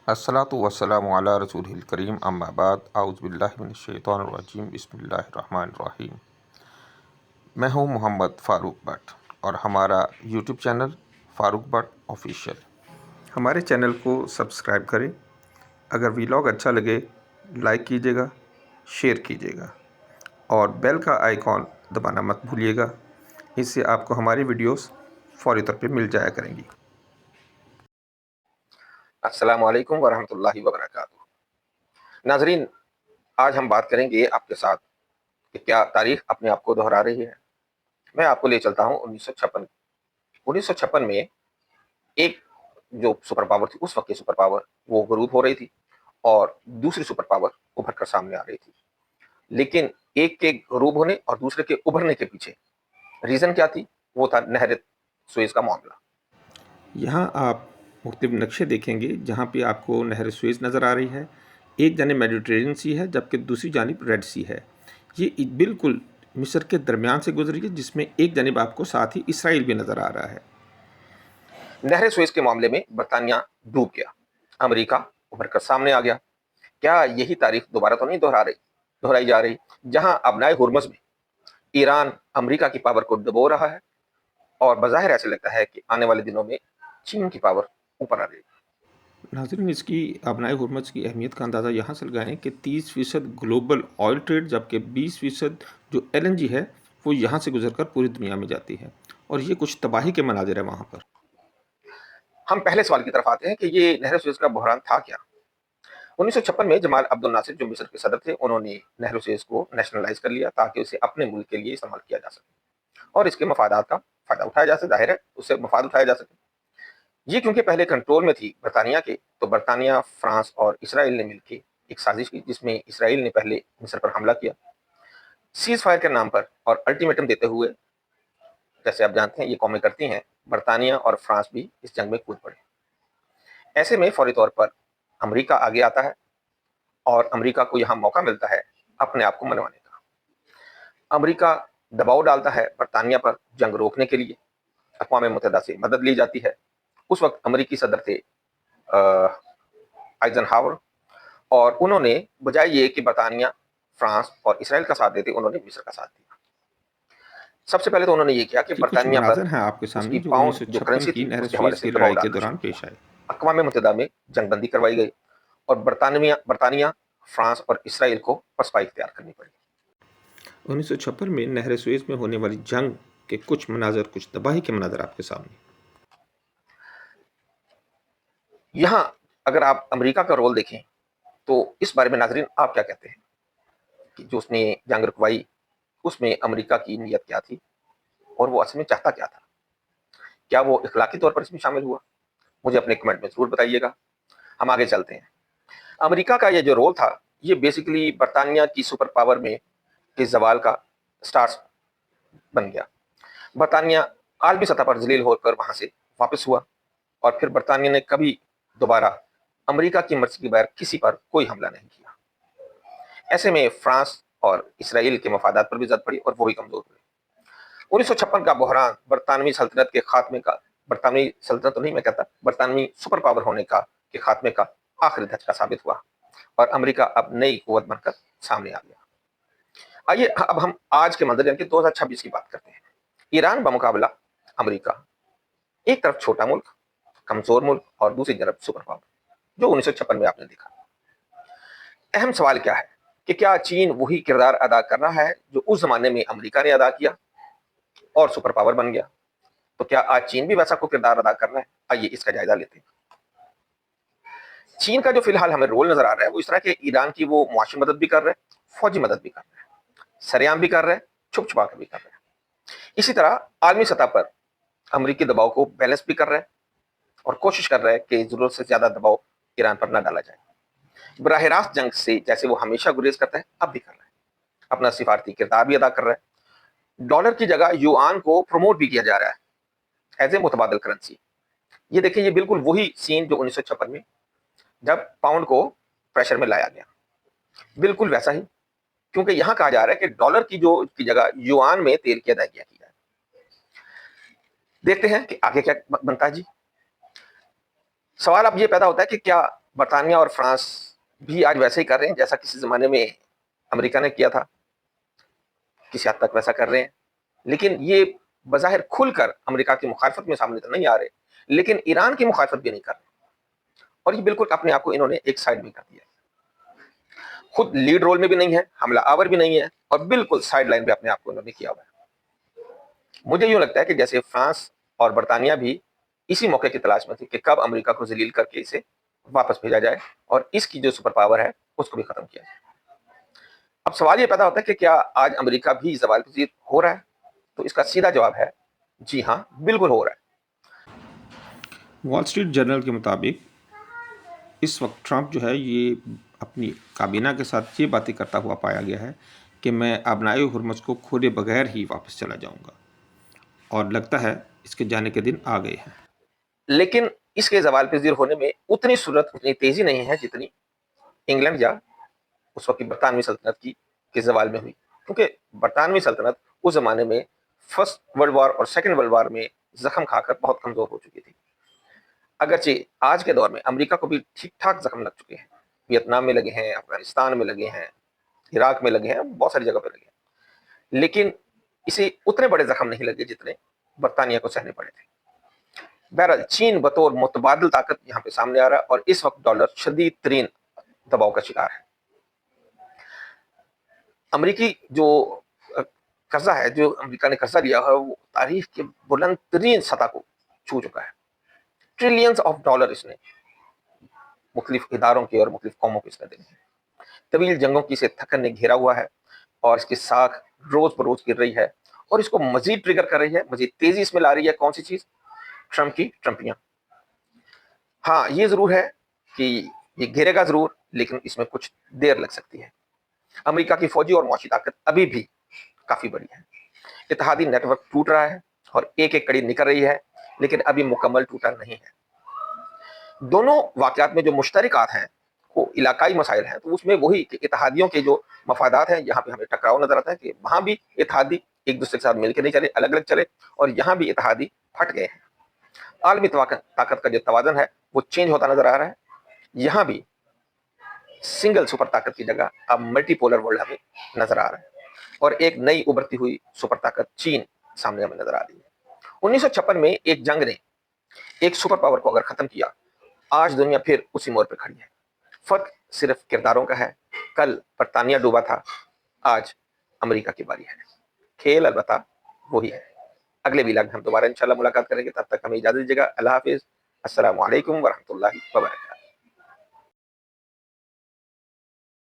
الصلاۃ والسلام علی رسول الکریم اما بعد اعوذ باللہ من الشیطان الرجیم بسم اللہ الرحمن الرحیم۔ میں ہوں محمد فاروق بٹ اور ہمارا YouTube channel Farooq but official. ہمارے چینل کو سبسکرائب کریں، اگر ویلاگ اچھا لگے لائک کیجیے گا، شیئر کیجیے گا اور بیل کا آئیکن دبانا مت بھولیے گا، اس سے آپ کو ہماری ویڈیوز فوری طور پہ مل جایا کریں گی۔ السلام علیکم ورحمۃ اللہ وبرکاتہ۔ ناظرین، آج ہم بات کریں گے آپ کے ساتھ کہ کیا تاریخ اپنے آپ کو دہرا رہی ہے۔ میں آپ کو لے چلتا ہوں 1956 میں ایک جو سپر پاور تھی، اس وقت کی سپر پاور وہ غروب ہو رہی تھی اور دوسری سپر پاور ابھر کر سامنے آ رہی تھی، لیکن ایک کے غروب ہونے اور دوسرے کے ابھرنے کے پیچھے ریزن کیا تھی؟ وہ تھا نہر سوئز کا معاملہ۔ یہاں آپ مختلف نقشے دیکھیں گے جہاں پہ آپ کو نہر سوئز نظر آ رہی ہے، ایک جانب میڈیٹرینین سی ہے جبکہ دوسری جانب ریڈ سی ہے۔ یہ بالکل مصر کے درمیان سے گزری ہے، جس میں ایک جانب آپ کو ساتھ ہی اسرائیل بھی نظر آ رہا ہے۔ نہر سوئز کے معاملے میں برطانیہ ڈوب گیا، امریکہ ابھر کر سامنے آ گیا۔ کیا یہی تاریخ دوبارہ تو نہیں دہرائی جا رہی، جہاں ابنائے ہرمز میں ایران امریکہ کی پاور کو دبو رہا ہے اور بظاہر ایسے لگتا ہے کہ آنے والے دنوں میں چین کی پاور اوپر آ رہی ہے۔ ناظرین، اس کی ابنائے ہرمز کی اہمیت کا اندازہ یہاں سے لگائیں کہ 30% گلوبل آئل ٹریڈ جبکہ 20% جو LNG ہے وہ یہاں سے گزر کر پوری دنیا میں جاتی ہے، اور یہ کچھ تباہی کے مناظر ہیں وہاں پر۔ ہم پہلے سوال کی طرف آتے ہیں کہ یہ نہر سوئز کا بحران تھا کیا؟ 1956 میں جمال عبد الناصر جو مصر کے صدر تھے، انہوں نے نہر سوئز کو نیشنلائز کر لیا تاکہ اسے اپنے ملک کے لیے استعمال کیا جا سکے اور اس کے مفادات کا فائدہ اٹھایا جا سکے، ظاہر ہے اس سے مفاد اٹھایا جا سکے۔ یہ کیونکہ پہلے کنٹرول میں تھی برطانیہ کے، تو برطانیہ، فرانس اور اسرائیل نے مل کے ایک سازش کی جس میں اسرائیل نے پہلے مصر پر حملہ کیا سیز فائر کے نام پر اور الٹیمیٹم دیتے ہوئے۔ جیسے آپ جانتے ہیں یہ قومیں کرتی ہیں، برطانیہ اور فرانس بھی اس جنگ میں کود پڑے۔ ایسے میں فوری طور پر امریکہ آگے آتا ہے اور امریکہ کو یہاں موقع ملتا ہے اپنے آپ کو منوانے کا۔ امریکہ دباؤ ڈالتا ہے برطانیہ پر جنگ روکنے کے لیے، اقوام متحدہ سے مدد لی جاتی ہے۔ اس وقت امریکی صدر تھے آئزن ہاور، اور انہوں نے بجائے یہ کہ برطانیہ، فرانس اور اسرائیل کا ساتھ دیتے، انہوں نے مصر کا ساتھ دیا۔ سب سے پہلے تو انہوں نے یہ کیا کہ یہ کچھ برطانیہ پر مناظر ہیں آپ کے اس سامنے کی جو پاؤنڈ جو 1956 کرنسی کی تھی نہر اس کے حوالے سوئز سے کی دباؤ لڑائی کے ڈالنا دوران شروع پیش کیا۔ آئے۔ اقوام متحدہ میں جنگ بندی کروائی گئی اور برطانیہ، فرانس اور اسرائیل کو پسپائی اختیار کرنی پڑی۔ 1956 میں نہر سوئز میں ہونے والی جنگ کے کچھ مناظر، کچھ تباہی کے مناظر آپ کے سامنے۔ یہاں اگر آپ امریکہ کا رول دیکھیں تو اس بارے میں ناظرین آپ کیا کہتے ہیں کہ جو اس نے جنگ رکوائی، اس میں امریکہ کی نیت کیا تھی اور وہ اصل میں چاہتا کیا تھا؟ کیا وہ اخلاقی طور پر اس میں شامل ہوا؟ مجھے اپنے کمنٹ میں ضرور بتائیے گا۔ ہم آگے چلتے ہیں۔ امریکہ کا یہ جو رول تھا، یہ بیسیکلی برطانیہ کی سپر پاور میں کے زوال کا سٹارٹ بن گیا۔ برطانیہ عالمی سطح پر ذلیل ہو کر وہاں سے واپس ہوا اور پھر برطانیہ نے کبھی دوبارہ امریکہ کی مرضی کے بغیر کسی پر کوئی حملہ نہیں کیا۔ ایسے میں فرانس اور اسرائیل کے مفادات پر بھی زد پڑی اور وہ بھی کمزور ہوئے۔ 1956 کا بحران برطانوی سلطنت کے خاتمے کا، برطانوی سلطنت تو نہیں میں کہتا، برطانوی سپر پاور ہونے کا کے خاتمے کا آخری دھچکا ثابت ہوا اور امریکہ اب نئی قوت بن کر سامنے آ گیا۔ آئیے اب ہم آج کے منظر یعنی کہ 2026 کی بات کرتے ہیں۔ ایران بمقابلہ امریکہ، ایک طرف چھوٹا ملک، کمزور ملک، اور دوسری طرف سپر پاور، جو 1956 میں آپ نے دیکھا۔ اہم سوال کیا ہے کہ کیا چین وہی کردار ادا کر رہا ہے جو اس زمانے میں امریکہ نے ادا کیا اور سپر پاور بن گیا؟ تو کیا آج چین بھی ویسا کو کردار ادا کر رہا ہے؟ آئیے اس کا جائزہ لیتے ہیں۔ چین کا جو فی الحال ہمیں رول نظر آ رہا ہے وہ اس طرح کہ ایران کی وہ معاشی مدد بھی کر رہے ہیں، فوجی مدد بھی کر رہے ہیں، سریعام بھی کر رہے ہیں، چھپ چھپا کے بھی کر رہے ہیں۔ اسی طرح عالمی سطح پر امریکی دباؤ کو بیلنس بھی کر رہے ہیں اور کوشش کر رہے ہیں کہ ضرورت سے زیادہ دباؤ ایران پر نہ ڈالا جائے۔ براہ راست جنگ سے جیسے وہ ہمیشہ گریز کرتا ہے، اب بھی کر رہا ہے، اپنا سفارتی کردار بھی ادا کر رہا ہے۔ ڈالر کی جگہ یوان کو پروموٹ بھی کیا جا رہا ہے ایز اے متبادل کرنسی۔ یہ دیکھیں، یہ بالکل وہی سین جو 1956 میں جب پاؤنڈ کو پریشر میں لایا گیا، بالکل ویسا ہی، کیونکہ یہاں کہا جا رہا ہے کہ ڈالر کی جگہ یوان میں تیل کی ادائیگیاں کی جائے۔ دیکھتے ہیں کہ آگے کیا بنتا ہے۔ جی، سوال اب یہ پیدا ہوتا ہے کہ کیا برطانیہ اور فرانس بھی آج ویسے ہی کر رہے ہیں جیسا کسی زمانے میں امریکہ نے کیا تھا، کسی حد تک ویسا کر رہے ہیں، لیکن یہ بظاہر کھل کر امریکہ کی مخالفت میں سامنے تو نہیں آ رہے، لیکن ایران کی مخالفت بھی نہیں کر رہے، اور یہ بالکل اپنے آپ کو انہوں نے ایک سائڈ میں کر دیا، خود لیڈ رول میں بھی نہیں ہے، حملہ آور بھی نہیں ہے، اور بالکل سائڈ لائن پہ اپنے آپ کو انہوں نے کیا ہوا ہے۔ مجھے یوں لگتا ہے کہ جیسے فرانس اور برطانیہ بھی اسی موقع کی تلاش میں تھی کہ کب امریکہ کو ذلیل کر کے اسے واپس بھیجا جائے اور اس کی جو سپر پاور ہے اس کو بھی ختم کیا جائے۔ اب سوال یہ پیدا ہوتا ہے کہ کیا آج امریکہ بھی زوال پذیر ہو رہا ہے؟ تو اس کا سیدھا جواب ہے جی ہاں، بالکل ہو رہا ہے۔ وال اسٹریٹ جرنل کے مطابق اس وقت ٹرمپ جو ہے یہ اپنی کابینہ کے ساتھ یہ باتیں کرتا ہوا پایا گیا ہے کہ میں ابنائے ہرمز کو کھولے بغیر ہی واپس چلا جاؤں گا، اور لگتا ہے اس کے جانے کے دن آ گئے ہیں۔ لیکن اس کے زوال پذیر ہونے میں اتنی سرعت، اتنی تیزی نہیں ہے جتنی انگلینڈ یا اس وقت کی برطانوی سلطنت کے زوال میں ہوئی، کیونکہ برطانوی سلطنت اس زمانے میں فرسٹ ورلڈ وار اور سیکنڈ ورلڈ وار میں زخم کھا کر بہت کمزور ہو چکی تھی، اگرچہ آج کے دور میں امریکہ کو بھی ٹھیک ٹھاک زخم لگ چکے ہیں، ویتنام میں لگے ہیں، افغانستان میں لگے ہیں، عراق میں لگے ہیں، بہت ساری جگہ پہ لگے ہیں، لیکن اسے اتنے بڑے زخم نہیں لگے جتنے برطانیہ کو سہنے پڑے تھے۔ بہرحال چین بطور متبادل طاقت یہاں پہ سامنے آ رہا ہے، اور اس وقت ڈالر شدید ترین دباؤ کا شکار ہے۔ امریکی جو قرضہ ہے، جو امریکہ نے قرضہ لیا ہے، وہ تاریخ کے بلند ترین سطح کو چھو چکا ہے۔ ٹریلینز آف ڈالر اس نے مختلف اداروں کے اور مختلف قوموں کو اس نے دینے ہیں۔ طویل جنگوں کی اسے تھکن نے گھیرا ہوا ہے، اور اس کی ساکھ روز بروز گر رہی ہے، اور اس کو مزید ٹریگر کر رہی ہے، مزید تیزی اس میں لا رہی ہے کون سی چیز؟ ٹرمپ کی ٹرمپیاں۔ ہاں یہ ضرور ہے کہ یہ گھیرے گا ضرور، لیکن اس میں کچھ دیر لگ سکتی ہے۔ امریکہ کی فوجی اور معاشی طاقت ابھی بھی کافی بڑی ہے، اتحادی نیٹ ورک ٹوٹ رہا ہے اور ایک ایک کڑی نکل رہی ہے، لیکن ابھی مکمل ٹوٹا نہیں ہے۔ دونوں واقعات میں جو مشترکات ہیں وہ علاقائی مسائل ہیں، تو اس میں وہی کہ اتحادیوں کے جو مفادات ہیں، یہاں پہ ہمیں ٹکراؤ نظر آتا ہے کہ وہاں بھی اتحادی ایک دوسرے کے ساتھ مل کے نہیں چلے، الگ الگ چلے، اور یہاں بھی اتحادی پھٹ گئے ہیں۔ عالمی طاقت کا جو توازن ہے وہ چینج ہوتا نظر آ رہا ہے، یہاں بھی سنگل سپر طاقت کی جگہ اب ملٹی پولر ورلڈ ہمیں نظر آ رہا ہے، اور ایک نئی ابھرتی ہوئی سپر طاقت چین سامنے ہمیں نظر آ رہی ہے۔ 1956 میں ایک جنگ نے ایک سپر پاور کو اگر ختم کیا، آج دنیا پھر اسی موڑ پہ کھڑی ہے۔ فرق صرف کرداروں کا ہے، کل برطانیہ ڈوبا تھا، آج امریکہ کی باری ہے، کھیل البتہ وہی ہے۔ اگلے ویلاگ میں ہم دوبارہ انشاءاللہ ملاقات کریں گے، تب تک ہمیں اجازت دیجیے گا۔ اللہ حافظ، السلام علیکم ورحمۃ اللہ وبرکاتہ۔